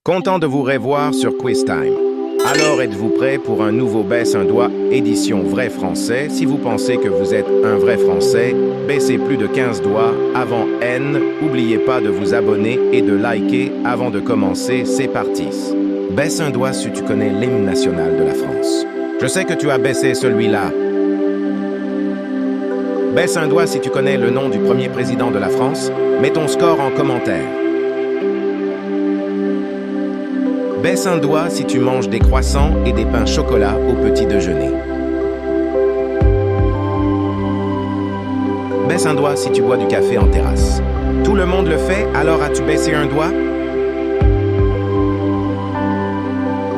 Content de vous revoir sur QuizTime. Alors êtes-vous prêts pour un nouveau Baisse un doigt, édition vrai français? Si vous pensez que vous êtes un vrai français, baissez plus de 15 doigts avant N. N'oubliez pas de vous abonner et de liker avant de commencer, c'est parti. Baisse un doigt si tu connais l'hymne national de la France. Je sais que tu as baissé celui-là. Baisse un doigt si tu connais le nom du premier président de la France. Mets ton score en commentaire. Baisse un doigt si tu manges des croissants et des pains chocolat au petit déjeuner. Baisse un doigt si tu bois du café en terrasse. Tout le monde le fait, alors as-tu baissé un doigt?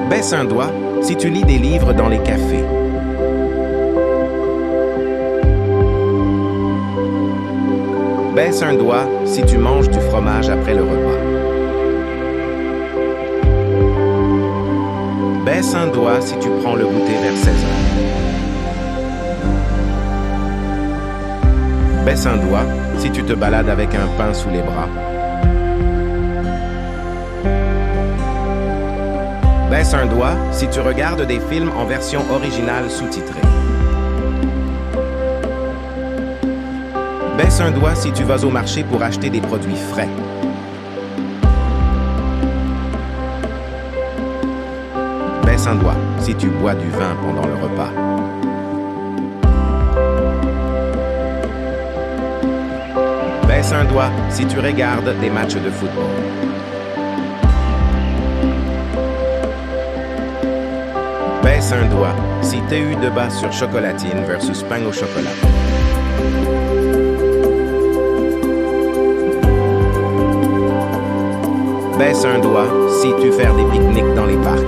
Baisse un doigt si tu lis des livres dans les cafés. Baisse un doigt si tu manges du fromage après le repas. Baisse un doigt si tu prends le goûter vers 16 heures. Baisse un doigt si tu te balades avec un pain sous les bras. Baisse un doigt si tu regardes des films en version originale sous-titrée. Baisse un doigt si tu vas au marché pour acheter des produits frais. Baisse un doigt si tu bois du vin pendant le repas. Baisse un doigt si tu regardes des matchs de football. Baisse un doigt si tu as eu débat sur chocolatine versus pain au chocolat. Baisse un doigt si tu fais des pique-niques dans les parcs.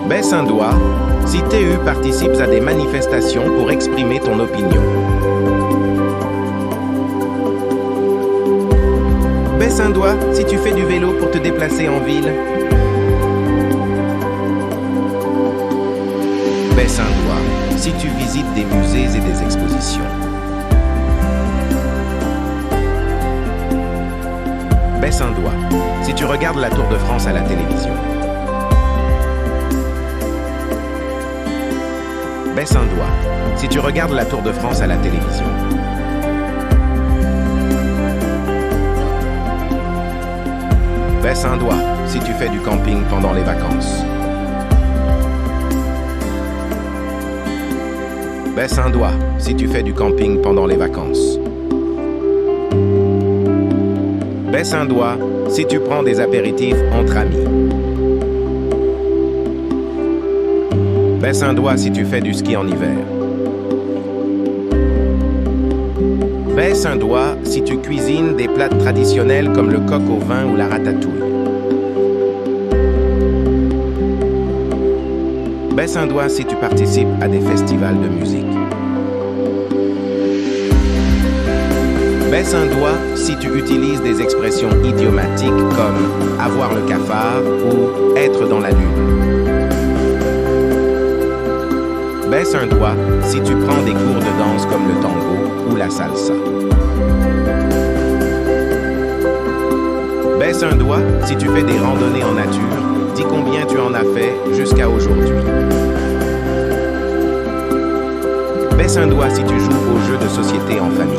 Baisse un doigt si TU participes à des manifestations pour exprimer ton opinion. Baisse un doigt si tu fais du vélo pour te déplacer en ville. Baisse un doigt si tu visites des musées et des expositions. Baisse un doigt si tu regardes la Tour de France à la télévision. Baisse un doigt si tu regardes la Tour de France à la télévision. Baisse un doigt si tu fais du camping pendant les vacances. Baisse un doigt si tu fais du camping pendant les vacances. Baisse un doigt si tu prends des apéritifs entre amis. Baisse un doigt si tu fais du ski en hiver. Baisse un doigt si tu cuisines des plats traditionnels comme le coq au vin ou la ratatouille. Baisse un doigt si tu participes à des festivals de musique. Baisse un doigt si tu utilises des expressions idiomatiques comme avoir le cafard ou être dans la lune. Baisse un doigt si tu prends des cours de danse comme le tango ou la salsa. Baisse un doigt si tu fais des randonnées en nature. Dis combien tu en as fait jusqu'à aujourd'hui. Baisse un doigt si tu joues aux jeux de société en famille.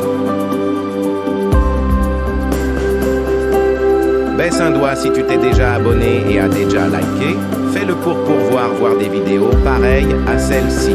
Baisse un doigt si tu t'es déjà abonné et as déjà liké. Fais-le pour pouvoir voir des vidéos pareilles à celle-ci.